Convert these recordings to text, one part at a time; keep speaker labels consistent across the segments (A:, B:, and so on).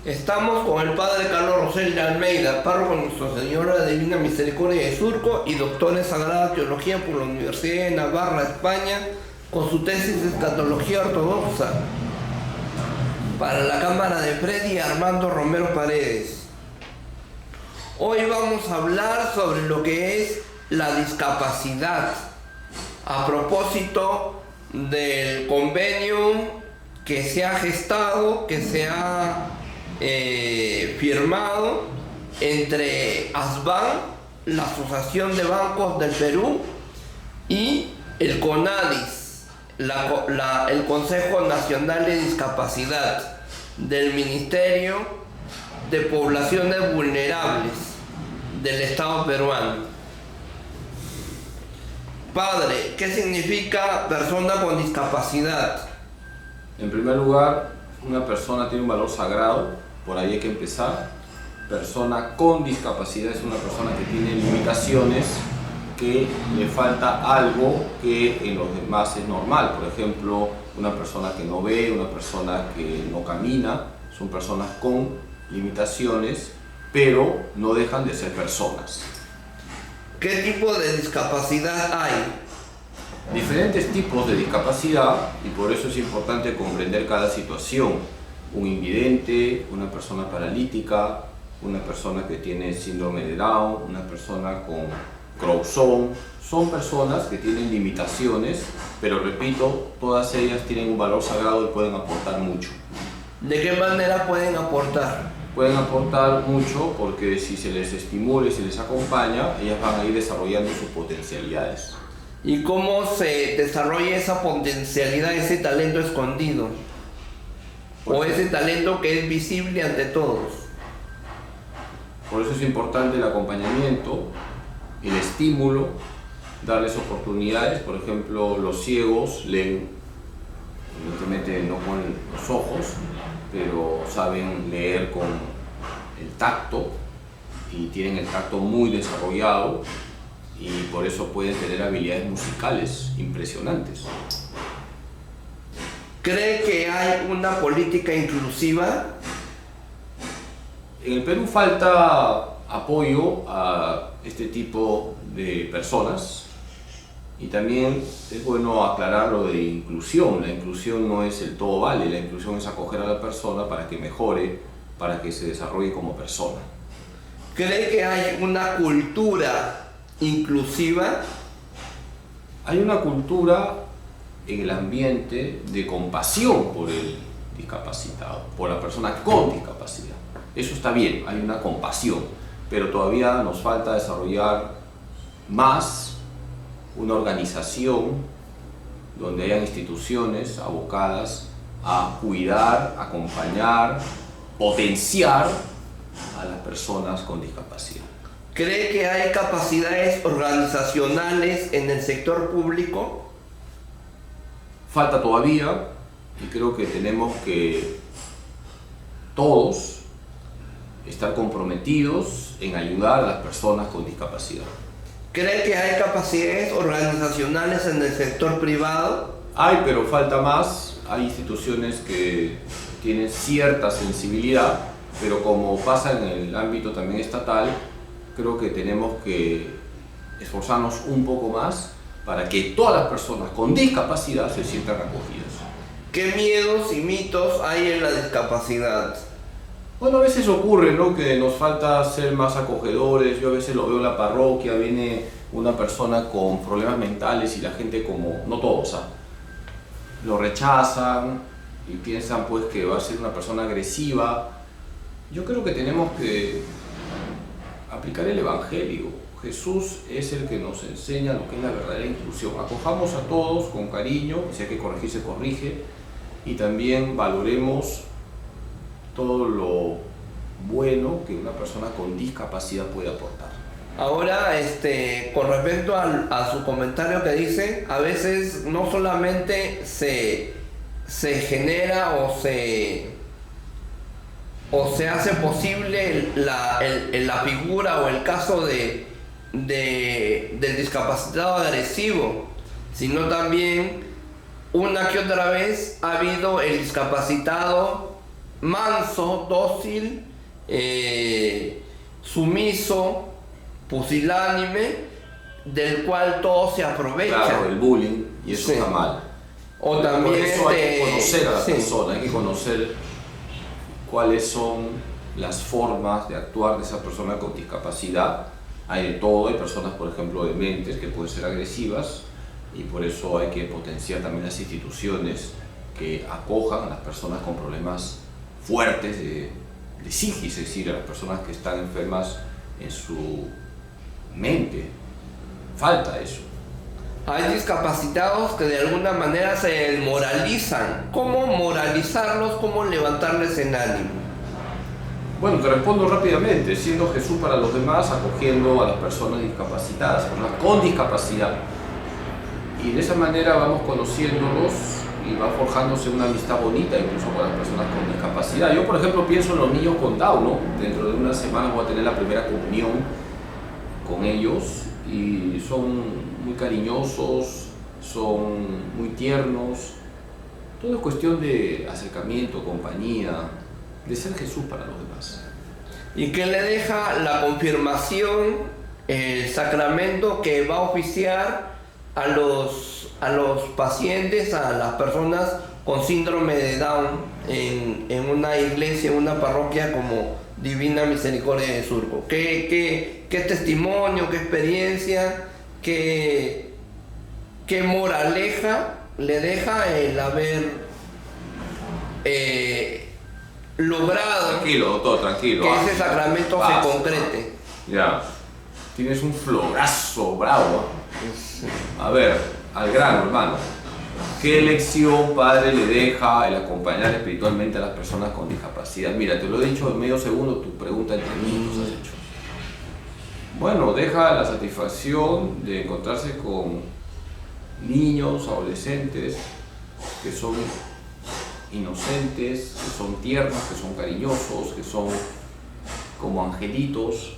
A: Estamos con el padre Carlos Rosel de Almeida, párroco de Nuestra Señora Divina Misericordia de Surco y doctor en Sagrada Teología por la Universidad de Navarra, España, con su tesis de Escatología Ortodoxa para la Cámara de Freddy Armando Romero Paredes. Hoy vamos a hablar sobre lo que es la discapacidad, a propósito del convenio que se ha gestado, que se ha firmado entre ASBAN, la Asociación de Bancos del Perú, y el CONADIS, el Consejo Nacional de Discapacidad del Ministerio de Poblaciones Vulnerables del Estado peruano. Padre, ¿qué significa persona con discapacidad?
B: En primer lugar, una persona tiene un valor sagrado, por ahí hay que empezar. Persona con discapacidad es una persona que tiene limitaciones, que le falta algo que en los demás es normal. Por ejemplo, una persona que no ve, una persona que no camina, son personas con limitaciones, pero no dejan de ser personas.
A: ¿Qué tipo de discapacidad hay?
B: Diferentes tipos de discapacidad, y por eso es importante comprender cada situación. Un invidente, una persona paralítica, una persona que tiene síndrome de Down, una persona con Creutzfeldt, son personas que tienen limitaciones, pero repito, todas ellas tienen un valor sagrado y pueden aportar mucho.
A: ¿De qué manera pueden aportar?
B: Pueden aportar mucho porque si se les estimula y se les acompaña, ellas van a ir desarrollando sus potencialidades.
A: ¿Y cómo se desarrolla esa potencialidad, ese talento escondido? O ese talento que es visible ante todos.
B: Por eso es importante el acompañamiento, el estímulo, darles oportunidades. Por ejemplo, los ciegos leen, evidentemente no con los ojos, pero saben leer con el tacto y tienen el tacto muy desarrollado y por eso pueden tener habilidades musicales impresionantes.
A: ¿Cree que hay una política inclusiva?
B: En el Perú falta apoyo a este tipo de personas y también es bueno aclarar lo de inclusión. La inclusión no es el todo vale, la inclusión es acoger a la persona para que mejore, para que se desarrolle como persona.
A: ¿Cree que hay una cultura inclusiva?
B: Hay una cultura en el ambiente de compasión por el discapacitado, por la persona con discapacidad. Eso está bien, hay una compasión, pero todavía nos falta desarrollar más una organización donde hayan instituciones abocadas a cuidar, acompañar, potenciar a las personas con discapacidad.
A: ¿Cree que hay capacidades organizacionales en el sector público?
B: Falta todavía y creo que tenemos que todos estar comprometidos en ayudar a las personas con discapacidad.
A: ¿Cree que hay capacidades organizacionales en el sector privado?
B: Hay, pero falta más. Hay instituciones que tienen cierta sensibilidad, pero como pasa en el ámbito también estatal, creo que tenemos que esforzarnos un poco más para que todas las personas con discapacidad se sientan acogidas.
A: ¿Qué miedos y mitos hay en la discapacidad?
B: Bueno, a veces ocurre, ¿no?, que nos falta ser más acogedores. Yo a veces lo veo en la parroquia, viene una persona con problemas mentales y la gente, como, no todos, lo rechazan y piensan pues que va a ser una persona agresiva. Yo creo que tenemos que aplicar el Evangelio. Jesús es el que nos enseña lo que es la verdadera inclusión. Acojamos a todos con cariño, si hay que corregir se corrige, y también valoremos todo lo bueno que una persona con discapacidad puede aportar.
A: Ahora, con respecto a su comentario que dice, a veces no solamente se genera o se hace posible la figura o el caso del discapacitado agresivo, sino también una que otra vez ha habido el discapacitado manso, dócil, sumiso, pusilánime, del cual todos se aprovechan.
B: Claro, el bullying, y eso
A: Sí.
B: está mal.
A: O
B: Por
A: también
B: eso hay que conocer a la
A: sí.
B: persona, hay que conocer cuáles son las formas de actuar de esa persona con discapacidad. Hay de todo, hay personas, por ejemplo, dementes que pueden ser agresivas, y por eso hay que potenciar también las instituciones que acojan a las personas con problemas fuertes de psiquis, es decir, a las personas que están enfermas en su mente. Falta eso.
A: Hay discapacitados que de alguna manera se moralizan. ¿Cómo moralizarlos? ¿Cómo levantarles el ánimo?
B: Bueno, te respondo rápidamente, siendo Jesús para los demás, acogiendo a las personas discapacitadas, personas con discapacidad. Y de esa manera vamos conociéndolos y va forjándose una amistad bonita incluso con las personas con discapacidad. Yo, por ejemplo, pienso en los niños con Down, ¿no? Dentro de unas semanas voy a tener la primera comunión con ellos y son muy cariñosos, son muy tiernos. Todo es cuestión de acercamiento, compañía, de ser Jesús para los demás.
A: ¿Y qué le deja la confirmación, el sacramento que va a oficiar a los pacientes, a las personas con síndrome de Down en una iglesia, en una parroquia como Divina Misericordia de Surco? ¿Qué testimonio, qué experiencia, qué moraleja le deja el haber logrado
B: Tranquilo, doctor, tranquilo.
A: que ese sacramento
B: Basta.
A: se concrete?
B: Ya, tienes un florazo bravo. A ver, al grano, hermano. ¿Qué lección, padre, le deja el acompañar espiritualmente a las personas con discapacidad? Mira, te lo he dicho en medio segundo, tu pregunta en 3 minutos has hecho. Bueno, deja la satisfacción de encontrarse con niños, adolescentes, que son inocentes, que son tiernos, que son cariñosos, que son como angelitos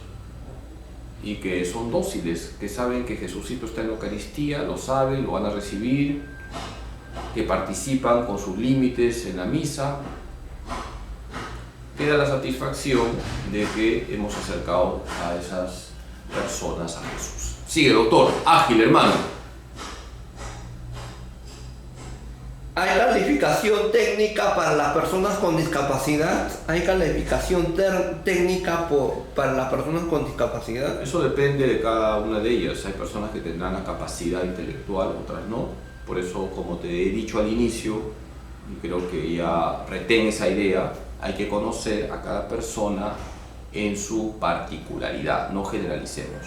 B: y que son dóciles, que saben que Jesucito está en la Eucaristía, lo saben, lo van a recibir, que participan con sus límites en la misa. Queda la satisfacción de que hemos acercado a esas personas a Jesús. Sigue, doctor, ágil, hermano.
A: ¿Hay calificación técnica para las personas con discapacidad? ¿Hay calificación técnica para las personas con discapacidad?
B: Eso depende de cada una de ellas. Hay personas que tendrán la capacidad intelectual, otras no. Por eso, como te he dicho al inicio, y creo que ya retén esa idea, hay que conocer a cada persona en su particularidad, no generalicemos.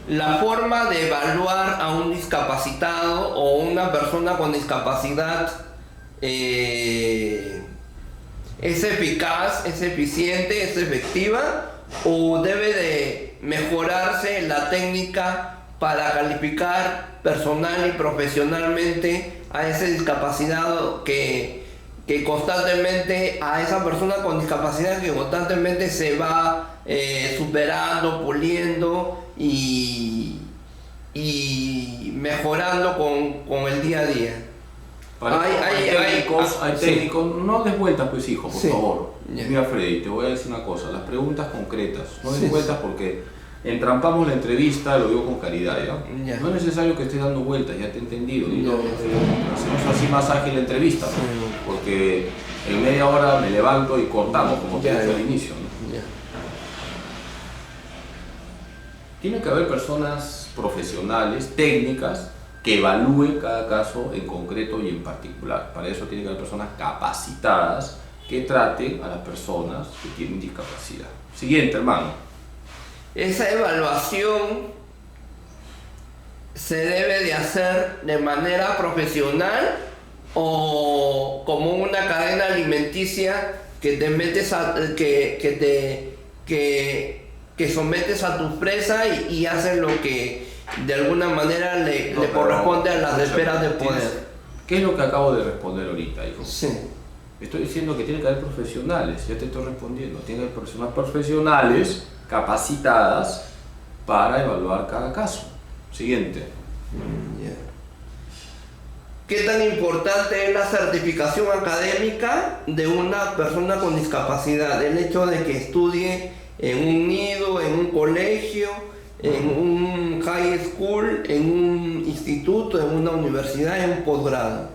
A: La forma de evaluar a un discapacitado o una persona con discapacidad es eficaz, es eficiente, es efectiva, o debe de mejorarse la técnica para calificar personal y profesionalmente a ese discapacitado que constantemente, a esa persona con discapacidad que constantemente se va superando, puliendo y mejorando con el día a día?
B: Hay técnicos, no des vueltas pues hijo, por
A: Sí.
B: favor.
A: Ya.
B: Mira Freddy, te voy a decir una cosa, las preguntas concretas, no des vueltas porque entrampamos la entrevista, lo digo con caridad, ¿ya?
A: Ya.
B: No es necesario que estés dando vueltas, ya te he entendido.
A: Ya.
B: Hacemos así más ágil la entrevista, ¿no? Porque en media hora me levanto y cortamos, como te
A: Ya.
B: dije al inicio, ¿no?
A: Ya.
B: Tiene que haber personas profesionales, técnicas, que evalúen cada caso en concreto y en particular. Para eso tiene que haber personas capacitadas que traten a las personas que tienen discapacidad. Siguiente, hermano.
A: Esa evaluación se debe de hacer de manera profesional o como una cadena alimenticia que te metes que sometes a tu presa y haces lo que de alguna manera le corresponde a las esferas de poder.
B: ¿Qué es lo que acabo de responder ahorita, hijo?
A: Sí.
B: Estoy diciendo que tiene que haber profesionales, ya te estoy respondiendo. Tiene que haber personas profesionales capacitadas para evaluar cada caso. Siguiente.
A: ¿Qué tan importante es la certificación académica de una persona con discapacidad? El hecho de que estudie en un nido, en un colegio, en un high school, en un instituto, en una universidad, en un posgrado.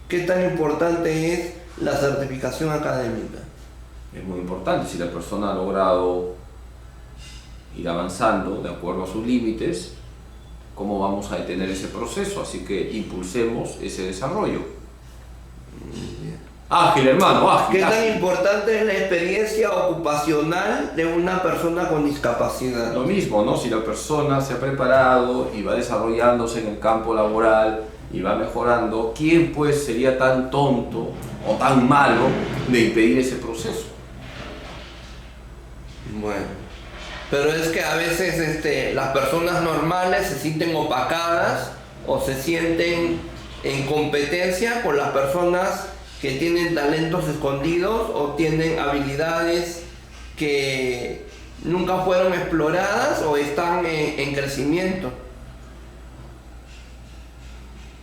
A: ¿Qué tan importante es la certificación académica?
B: Es muy importante. Si la persona ha logrado ir avanzando de acuerdo a sus límites, ¿cómo vamos a detener ese proceso? Así que impulsemos ese desarrollo. Ágil, hermano, ágil.
A: ¿Qué tan
B: ágil.
A: importante es la experiencia ocupacional de una persona con discapacidad?
B: Lo mismo, ¿no? Si la persona se ha preparado y va desarrollándose en el campo laboral y va mejorando, ¿quién pues sería tan tonto o tan malo de impedir ese proceso?
A: Bueno. Pero es que a veces las personas normales se sienten opacadas o se sienten en competencia con las personas que tienen talentos escondidos o tienen habilidades que nunca fueron exploradas o están en crecimiento.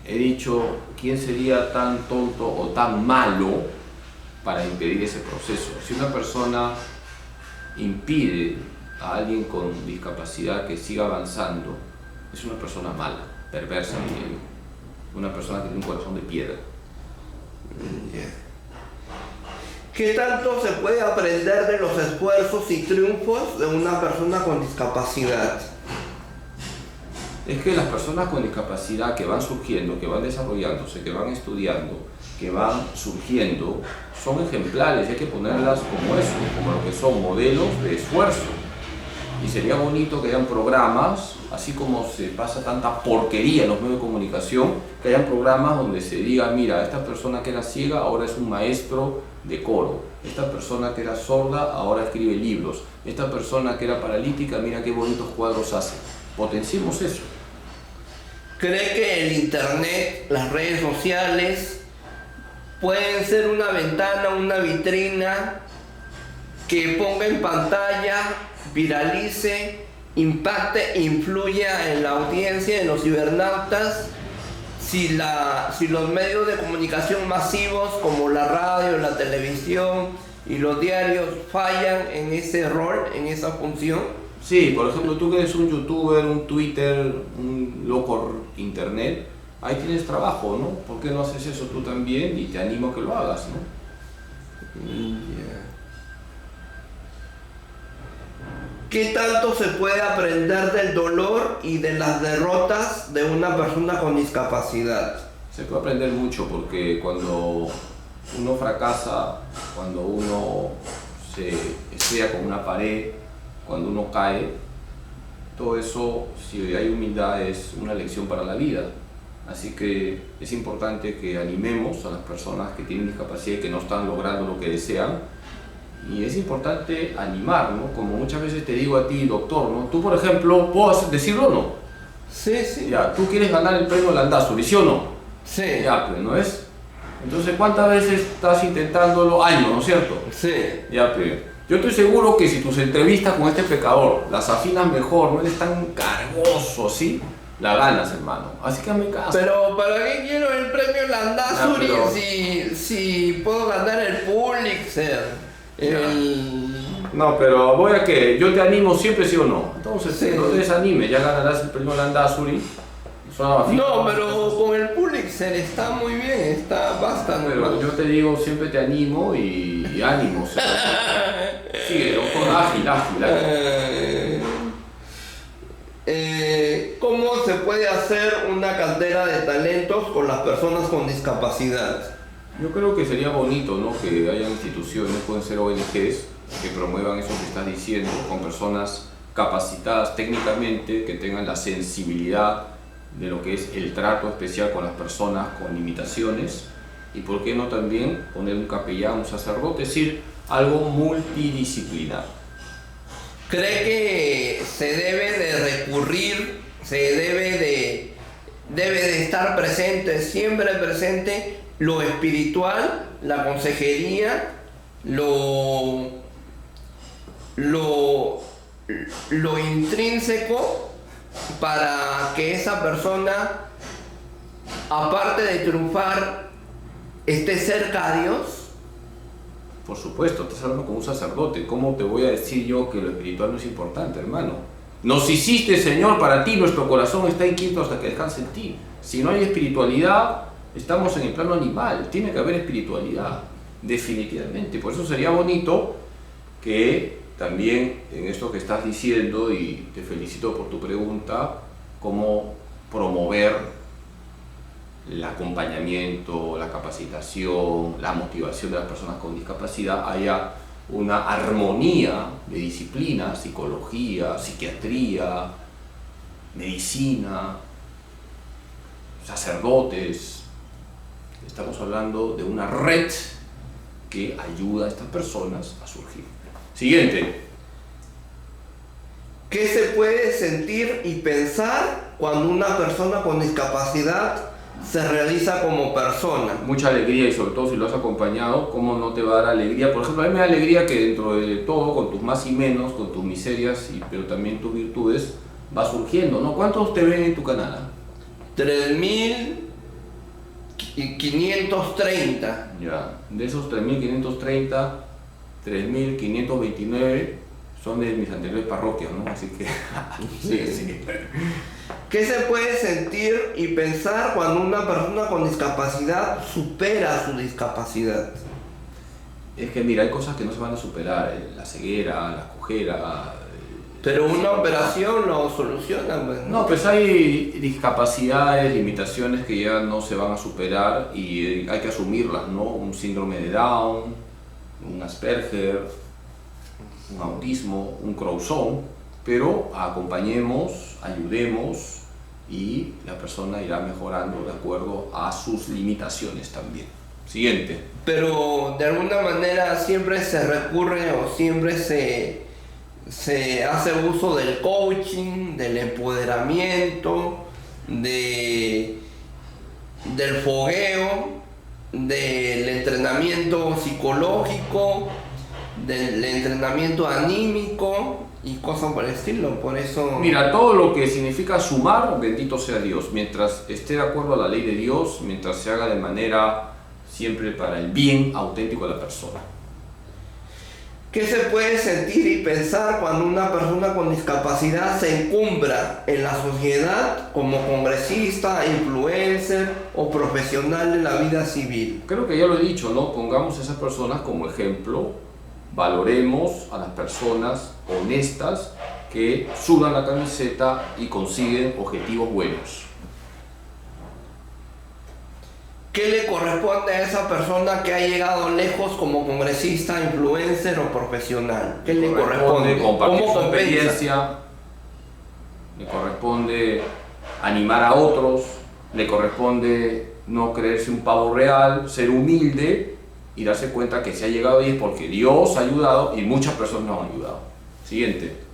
B: He dicho, ¿quién sería tan tonto o tan malo para impedir ese proceso? Si una persona impide a alguien con discapacidad que siga avanzando, es una persona mala, perversa, diría yo. Una persona que tiene un corazón de piedra.
A: ¿Qué tanto se puede aprender de los esfuerzos y triunfos de una persona con discapacidad?
B: Es que las personas con discapacidad que van surgiendo, que van desarrollándose, que van estudiando, que van surgiendo, son ejemplares, hay que ponerlas como eso, como lo que son modelos de esfuerzo. Y sería bonito que hayan programas, así como se pasa tanta porquería en los medios de comunicación, que hayan programas donde se diga, mira, esta persona que era ciega ahora es un maestro de coro, esta persona que era sorda ahora escribe libros, esta persona que era paralítica, mira qué bonitos cuadros hace. Potenciemos eso.
A: ¿Cree que el internet, las redes sociales, pueden ser una ventana, una vitrina que ponga en pantalla, viralice, impacte, influya en la audiencia, en los cibernautas, si los medios de comunicación masivos como la radio, la televisión y los diarios fallan en ese rol, en esa función?
B: Sí, por ejemplo, tú que eres un youtuber, un Twitter, un loco internet, ahí tienes trabajo, ¿no? ¿Por qué no haces eso tú también? Y te animo a que lo hagas, ¿no?
A: ¿Qué tanto se puede aprender del dolor y de las derrotas de una persona con discapacidad?
B: Se puede aprender mucho porque cuando uno fracasa, cuando uno se estrella con una pared, cuando uno cae, todo eso, si hay humildad, es una lección para la vida. Así que es importante que animemos a las personas que tienen discapacidad y que no están logrando lo que desean. Y es importante animar, ¿no? Como muchas veces te digo a ti, doctor, ¿no? Tú, por ejemplo, ¿puedo decirlo o no?
A: Sí, sí.
B: Ya, tú quieres ganar el premio Landazuri, ¿sí o no?
A: Sí.
B: Ya, pues, ¿no es? Entonces, ¿cuántas veces estás intentándolo? Años, ¿no es cierto?
A: Sí.
B: Ya, pues. Yo estoy seguro que si tus entrevistas con este pecador las afinas mejor, no eres tan cargoso, ¿sí? La ganas, hermano. Así que hazme caso.
A: Pero ¿para qué quiero el premio Landazuri
B: pero...
A: si puedo ganar el Pulitzer?
B: No, pero voy a que yo te animo siempre, ¿sí o no? Entonces,
A: sí.
B: No te desanimes, ya ganarás el premio Landazuri.
A: No, pero con el Pulitzer está muy bien, está bastante.
B: Pero yo te digo, siempre te animo y ánimo. Sigue, con ágil.
A: ¿Cómo se puede hacer una cantera de talentos con las personas con discapacidad?
B: Yo creo que sería bonito, ¿no? Que haya instituciones, pueden ser ONGs, que promuevan eso que estás diciendo, con personas capacitadas técnicamente, que tengan la sensibilidad de lo que es el trato especial con las personas con limitaciones, y por qué no también poner un capellán, un sacerdote, es decir, algo multidisciplinar.
A: ¿Cree que se debe de recurrir, debe de estar presente, siempre presente, lo espiritual, la consejería, lo intrínseco, para que esa persona aparte de triunfar, esté cerca a Dios?
B: Por supuesto, estás hablando con un sacerdote. ¿Cómo te voy a decir yo que lo espiritual no es importante, hermano? Nos hiciste, Señor, para ti, nuestro corazón está inquieto hasta que descanse en ti. Si no hay espiritualidad, estamos en el plano animal. Tiene que haber espiritualidad, definitivamente. Por eso sería bonito que también en esto que estás diciendo, y te felicito por tu pregunta, cómo promover el acompañamiento, la capacitación, la motivación de las personas con discapacidad, haya una armonía de disciplinas: psicología, psiquiatría, medicina, sacerdotes. Estamos hablando de una red que ayuda a estas personas a surgir. Siguiente.
A: ¿Qué se puede sentir y pensar cuando una persona con discapacidad se realiza como persona?
B: Mucha alegría, y sobre todo si lo has acompañado, ¿cómo no te va a dar alegría? Por ejemplo, a mí me da alegría que dentro de todo, con tus más y menos, con tus miserias, pero también tus virtudes, va surgiendo, ¿no? ¿Cuántos te ven en tu canal?
A: 3.530.
B: Ya, de esos 3.530, 3.529 son de mis anteriores parroquias, ¿no? Así que, sí.
A: ¿Qué se puede sentir y pensar cuando una persona con discapacidad supera su discapacidad?
B: Es que mira, hay cosas que no se van a superar: la ceguera, la cojera.
A: Pero una operación lo soluciona, pues, ¿no?
B: No, pues hay discapacidades, limitaciones que ya no se van a superar y hay que asumirlas, ¿no? Un síndrome de Down, un Asperger, un autismo, un Crouzon, pero acompañemos, ayudemos, y la persona irá mejorando de acuerdo a sus limitaciones también. Siguiente.
A: Pero de alguna manera siempre se recurre o siempre se hace uso del coaching, del empoderamiento, del fogueo, del entrenamiento psicológico, del entrenamiento anímico y cosas por el estilo. Por eso...
B: Mira, todo lo que significa sumar, bendito sea Dios, mientras esté de acuerdo a la ley de Dios, mientras se haga de manera siempre para el bien auténtico de la persona.
A: ¿Qué se puede sentir y pensar cuando una persona con discapacidad se encumbra en la sociedad como congresista, influencer o profesional de la vida civil?
B: Creo que ya lo he dicho, ¿no? Pongamos a esas personas como ejemplo, valoremos a las personas honestas que sudan la camiseta y consiguen objetivos buenos.
A: ¿Qué le corresponde a esa persona que ha llegado lejos como congresista, influencer o profesional? ¿Qué le corresponde?
B: Compartir
A: ¿Cómo
B: su
A: compensa?
B: experiencia, le corresponde animar a otros, le corresponde no creerse un pavo real, ser humilde y darse cuenta que se ha llegado ahí es porque Dios ha ayudado y muchas personas nos han ayudado. Siguiente.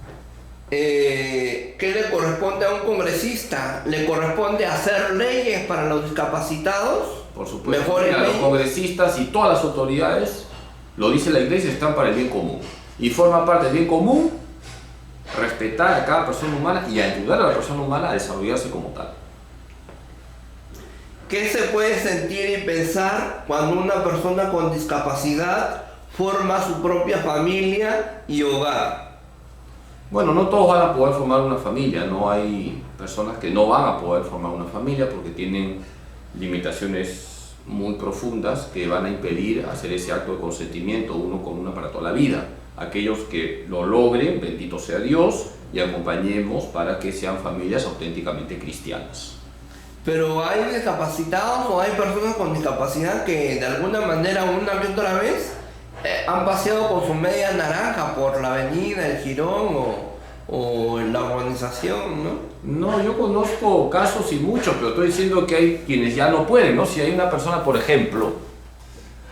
A: ¿Qué le corresponde a un congresista? ¿Le corresponde hacer leyes para los discapacitados?
B: Por supuesto,
A: Mejores
B: mira, los
A: leyes.
B: congresistas y todas las autoridades, lo dice la Iglesia, están para el bien común. Y forma parte del bien común respetar a cada persona humana y ayudar a la persona humana a desarrollarse como tal.
A: ¿Qué se puede sentir y pensar cuando una persona con discapacidad forma su propia familia y hogar?
B: Bueno, no todos van a poder formar una familia, no hay personas que no van a poder formar una familia porque tienen limitaciones muy profundas que van a impedir hacer ese acto de consentimiento uno con una para toda la vida. Aquellos que lo logren, bendito sea Dios, y acompañemos para que sean familias auténticamente cristianas.
A: Pero hay discapacitados o hay personas con discapacidad que de alguna manera una y otra vez han paseado con su media naranja por la avenida, el jirón o en la urbanización, ¿no?
B: No, yo conozco casos y muchos, pero estoy diciendo que hay quienes ya no pueden, ¿no? Si hay una persona, por ejemplo,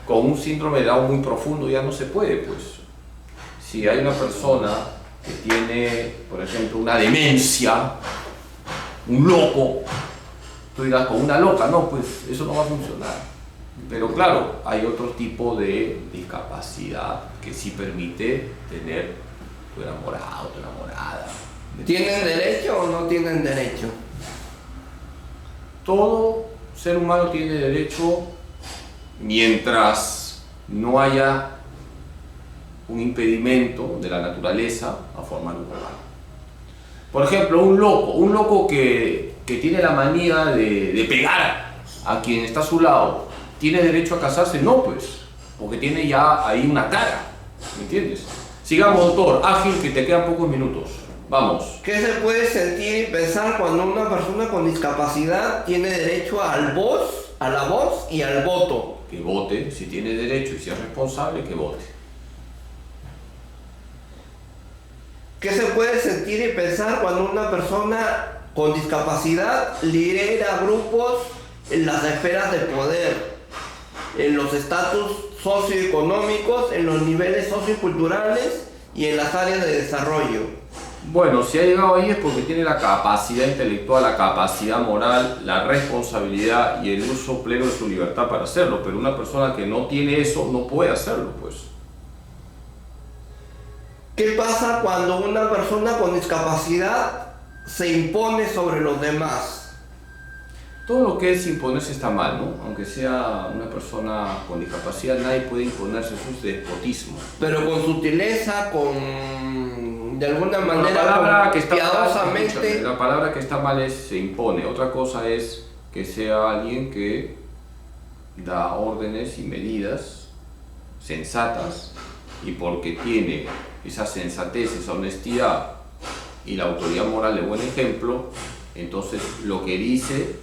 B: con un síndrome de Down muy profundo, ya no se puede, pues. Si hay una persona que tiene, por ejemplo, una demencia, un loco, tú dirás, con una loca, no, pues eso no va a funcionar. Pero claro, hay otro tipo de discapacidad que sí permite tener tu enamorado, tu enamorada.
A: ¿Tienen derecho o no tienen derecho?
B: Todo ser humano tiene derecho, mientras no haya un impedimento de la naturaleza, a formar un hogar. Por ejemplo, un loco que tiene la manía de pegar a quien está a su lado, ¿tiene derecho a casarse? No, pues, porque tiene ya ahí una cara, ¿me entiendes? Sigamos, doctor, ágil, que te quedan pocos minutos. Vamos.
A: ¿Qué se puede sentir y pensar cuando una persona con discapacidad tiene derecho a la voz y al voto?
B: Que vote, si tiene derecho y si es responsable, que vote.
A: ¿Qué se puede sentir y pensar cuando una persona con discapacidad lidera grupos en las esferas de poder, en los estatus socioeconómicos, en los niveles socioculturales y en las áreas de desarrollo?
B: Bueno, si ha llegado ahí es porque tiene la capacidad intelectual, la capacidad moral, la responsabilidad y el uso pleno de su libertad para hacerlo, pero una persona que no tiene eso no puede hacerlo, pues.
A: ¿Qué pasa cuando una persona con discapacidad se impone sobre los demás?
B: Todo lo que es imponerse está mal, ¿no? Aunque sea una persona con discapacidad, nadie puede imponerse sus despotismos.
A: Pero con sutileza, de alguna manera,
B: la palabra que está
A: piadosamente.
B: mal, la palabra que está mal es se impone. Otra cosa es que sea alguien que da órdenes y medidas sensatas, y porque tiene esa sensatez, esa honestidad y la autoridad moral de buen ejemplo, entonces lo que dice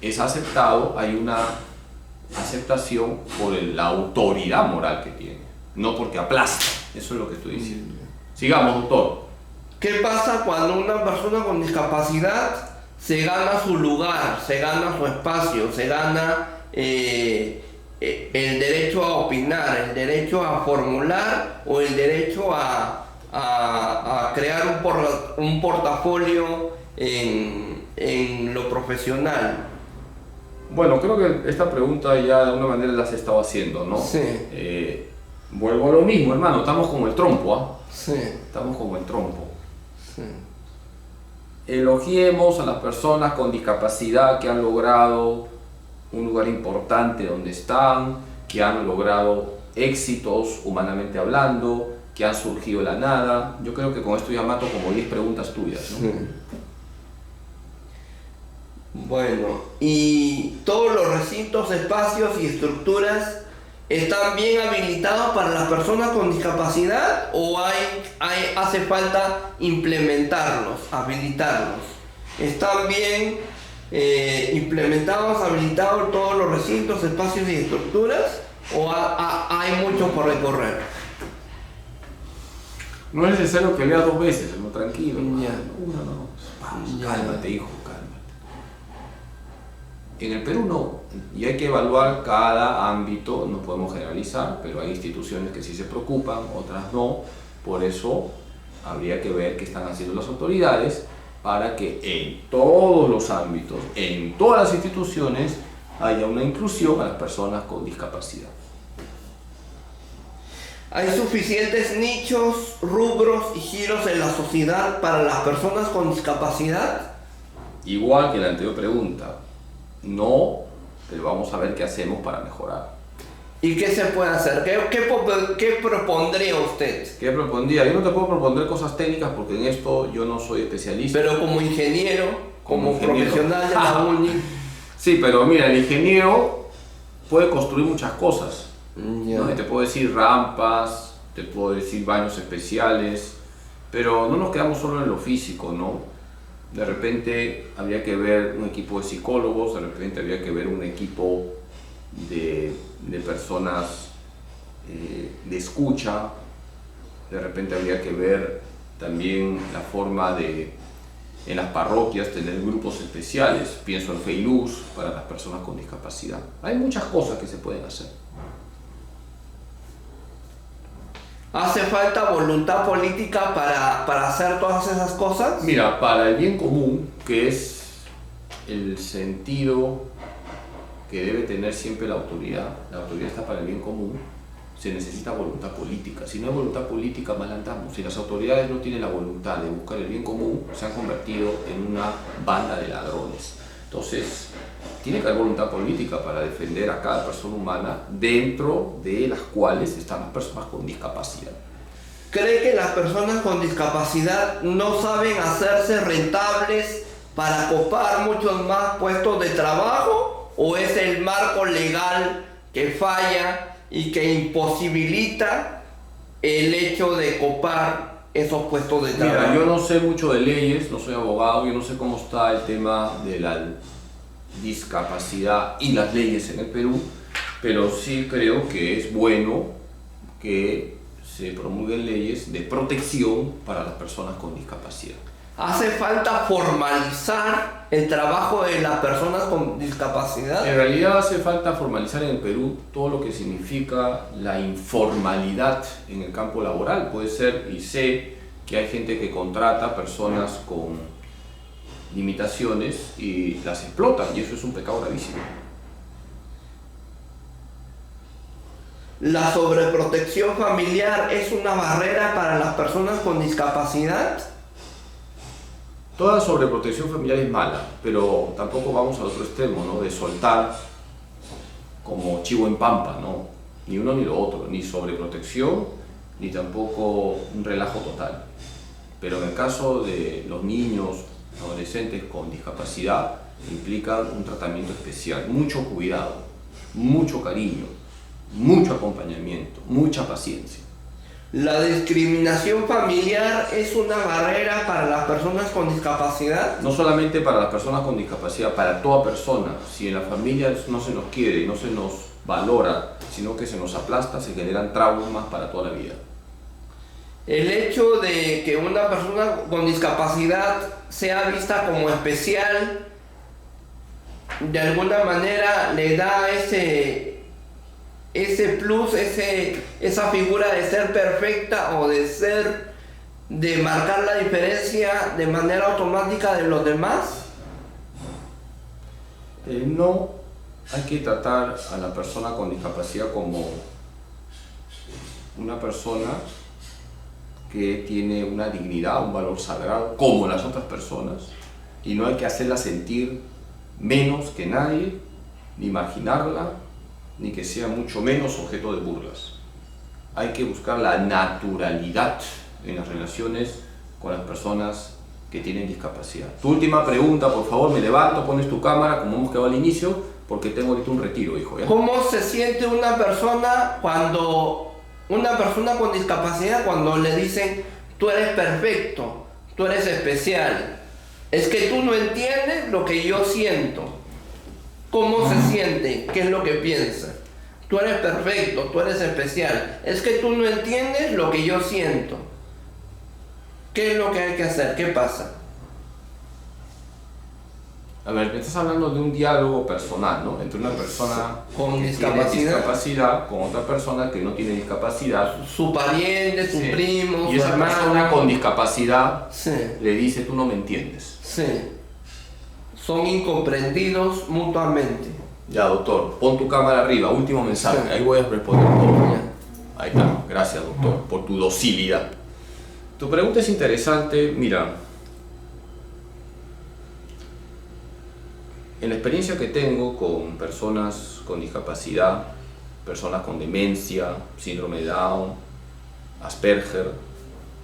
B: es aceptado, hay una aceptación por la autoridad moral que tiene, no porque aplasta. Eso es lo que estoy diciendo. Sigamos, doctor.
A: ¿Qué pasa cuando una persona con discapacidad se gana su lugar, se gana su espacio, se gana el derecho a opinar, el derecho a formular o el derecho a crear un portafolio en lo profesional?
B: Bueno, creo que esta pregunta ya de alguna manera la has estado haciendo, ¿no?
A: Sí.
B: Vuelvo a lo mismo, hermano, estamos como el trompo, ¿ah?
A: Sí.
B: Estamos como el trompo.
A: Sí.
B: Elogiemos a las personas con discapacidad que han logrado un lugar importante donde están, que han logrado éxitos humanamente hablando, que han surgido de la nada. Yo creo que con esto ya mato como 10 preguntas tuyas, ¿no?
A: Sí. Bueno, ¿y todos los recintos, espacios y estructuras están bien habilitados para las personas con discapacidad o hace falta implementarlos, habilitarlos? ¿Están bien implementados, habilitados todos los recintos, espacios y estructuras o hay mucho por recorrer?
B: No es necesario que leas 2 veces, no, tranquilo.
A: Ya.
B: Vamos,
A: Ya.
B: cálmate, hijo, cálmate. En el Perú no, y hay que evaluar cada ámbito, no podemos generalizar, pero hay instituciones que sí se preocupan, otras no. Por eso habría que ver qué están haciendo las autoridades para que en todos los ámbitos, en todas las instituciones, haya una inclusión a las personas con discapacidad.
A: ¿Hay suficientes nichos, rubros y giros en la sociedad para las personas con discapacidad?
B: Igual que la anterior pregunta, no, pero vamos a ver qué hacemos para mejorar.
A: ¿Y qué se puede hacer? ¿Qué propondría usted?
B: ¿Qué propondría? Yo no te puedo proponer cosas técnicas porque en esto yo no soy especialista.
A: Pero como ingeniero, como
B: ingeniero.
A: profesional de la uni.
B: Sí, pero mira, el ingeniero puede construir muchas cosas.
A: Ya.
B: ¿No? Te puedo decir rampas, te puedo decir baños especiales, pero no nos quedamos solo en lo físico, ¿no? De repente habría que ver un equipo de psicólogos, de repente habría que ver un equipo de personas de escucha, de repente habría que ver también la forma de, en las parroquias, tener grupos especiales. Pienso en Fe y Luz para las personas con discapacidad. Hay muchas cosas que se pueden hacer.
A: ¿Hace falta voluntad política para hacer todas esas cosas?
B: Mira, para el bien común, que es el sentido que debe tener siempre la autoridad está para el bien común, se necesita voluntad política. Si no hay voluntad política, mal andamos. Si las autoridades no tienen la voluntad de buscar el bien común, se han convertido en una banda de ladrones. Entonces, tiene que haber voluntad política para defender a cada persona humana, dentro de las cuales están las personas con discapacidad.
A: ¿Cree que las personas con discapacidad no saben hacerse rentables para copar muchos más puestos de trabajo? ¿O es el marco legal que falla y que imposibilita el hecho de copar esos puestos de trabajo?
B: Mira, yo no sé mucho de leyes, no soy abogado, yo no sé cómo está el tema de la discapacidad y las leyes en el Perú, pero sí creo que es bueno que se promulguen leyes de protección para las personas con discapacidad.
A: ¿Hace falta formalizar el trabajo de las personas con discapacidad?
B: En realidad hace falta formalizar en el Perú todo lo que significa la informalidad en el campo laboral. Puede ser, y sé que hay gente que contrata personas con limitaciones y las explota, y eso es un pecado gravísimo.
A: ¿La sobreprotección familiar es una barrera para las personas con discapacidad?
B: Toda sobreprotección familiar es mala, pero tampoco vamos al otro extremo, ¿no? De soltar como chivo en pampa, ¿no? Ni uno ni lo otro, ni sobreprotección, ni tampoco un relajo total. Pero en el caso de los niños, adolescentes con discapacidad, implican un tratamiento especial, mucho cuidado, mucho cariño, mucho acompañamiento, mucha paciencia.
A: ¿La discriminación familiar es una barrera para las personas con discapacidad?
B: No solamente para las personas con discapacidad, para toda persona. Si en la familia no se nos quiere, no se nos valora, sino que se nos aplasta, se generan traumas para toda la vida.
A: El hecho de que una persona con discapacidad sea vista como especial, de alguna manera le da ese plus, esa figura de ser perfecta o de marcar la diferencia de manera automática de los demás.
B: No hay que tratar a la persona con discapacidad como una persona que tiene una dignidad, un valor sagrado, como las otras personas, y no hay que hacerla sentir menos que nadie, ni marginarla, ni que sea mucho menos objeto de burlas. Hay que buscar la naturalidad en las relaciones con las personas que tienen discapacidad. Tu última pregunta, por favor, me levanto, pones tu cámara, como hemos quedado al inicio, porque tengo ahorita un retiro, hijo, ¿ya?
A: ¿Cómo se siente una persona con discapacidad cuando le dicen tú eres perfecto, tú eres especial? Es que tú no entiendes lo que yo siento. ¿Cómo se siente? ¿Qué es lo que piensa? Tú eres perfecto, tú eres especial. Es que tú no entiendes lo que yo siento. ¿Qué es lo que hay que hacer? ¿Qué pasa?
B: A ver, me estás hablando de un diálogo personal, ¿no? Entre una persona
A: con
B: que tiene discapacidad con otra persona que no tiene discapacidad.
A: Su pariente, su primo,
B: y
A: su
B: esa
A: hermano.
B: persona con discapacidad
A: Sí.
B: le dice, tú no me entiendes.
A: Sí. Son incomprendidos mutuamente.
B: Ya, doctor, pon tu cámara arriba, último mensaje, sí. Ahí voy a responder todo. Ahí está, gracias doctor, por tu docilidad. Tu pregunta es interesante, mira. En la experiencia que tengo con personas con discapacidad, personas con demencia, síndrome de Down, Asperger,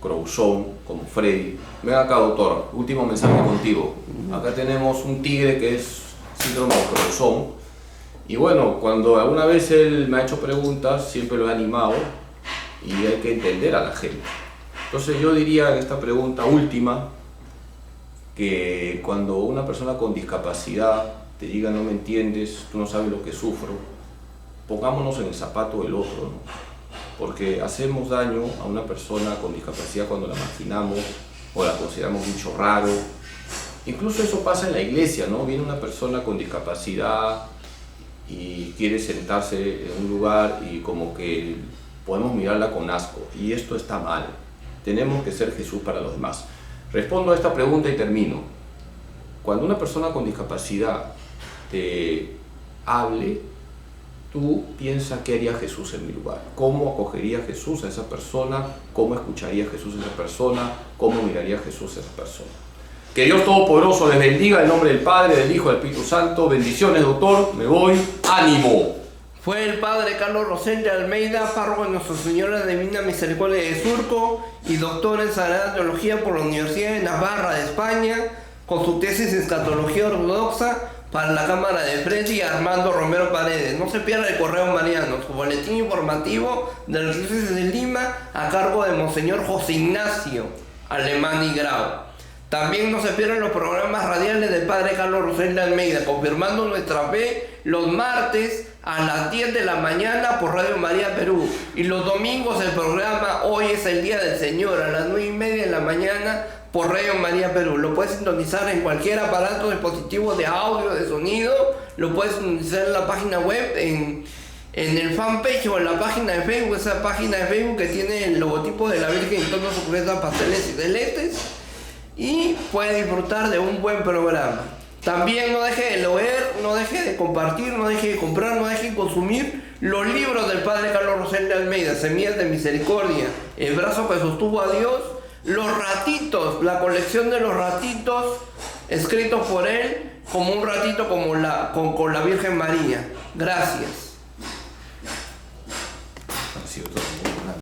B: Crozon, como Freddy. Ven acá, doctor, último mensaje contigo. Acá tenemos un tigre que es síndrome de Crozon. Y bueno, cuando alguna vez él me ha hecho preguntas, siempre lo he animado y hay que entender a la gente. Entonces yo diría en esta pregunta última, que cuando una persona con discapacidad te diga no me entiendes, tú no sabes lo que sufro, pongámonos en el zapato del otro, ¿no? Porque hacemos daño a una persona con discapacidad cuando la marginamos o la consideramos un bicho raro. Incluso eso pasa en la iglesia, ¿no? Viene una persona con discapacidad y quiere sentarse en un lugar y como que podemos mirarla con asco, y esto está mal. Tenemos que ser Jesús para los demás. Respondo a esta pregunta y termino. Cuando una persona con discapacidad te hable, tú piensas qué haría Jesús en mi lugar, cómo acogería Jesús a esa persona, cómo escucharía Jesús a esa persona, cómo miraría Jesús a esa persona. Que Dios Todopoderoso les bendiga en el nombre del Padre, del Hijo y del Espíritu Santo. Bendiciones, doctor. Me voy. ¡Ánimo!
A: Fue el padre Carlos Rosel de Almeida, párroco de Nuestra Señora Divina Misericordia de Surco y doctor en Sagrada Teología por la Universidad de Navarra de España, con su tesis en Escatología Ortodoxa para la Cámara de Freddy Armando Romero Paredes. No se pierda el correo mariano, su boletín informativo de la Diócesis de Lima a cargo de Monseñor José Ignacio Alemán y Grau. También no se pierdan los programas radiales del padre Carlos Rosel de Almeida, confirmando nuestra fe, los martes a las 10 de la mañana por Radio María Perú, y los domingos el programa Hoy es el Día del Señor a las 9:30 de la mañana por Radio María Perú. Lo puedes sintonizar en cualquier aparato dispositivo de audio, de sonido, lo puedes sintonizar en la página web, en el fanpage o en la página de Facebook, esa página de Facebook que tiene el logotipo de la Virgen y tonos sorpresas pasteles y celestes, y puede disfrutar de un buen programa. También no deje de leer, no deje de compartir, no deje de comprar, no deje de consumir los libros del padre Carlos Rosel de Almeida: Semillas de Misericordia, El brazo que sostuvo a Dios, Los ratitos, la colección de los ratitos escritos por él, como un ratito como con la Virgen María. Gracias.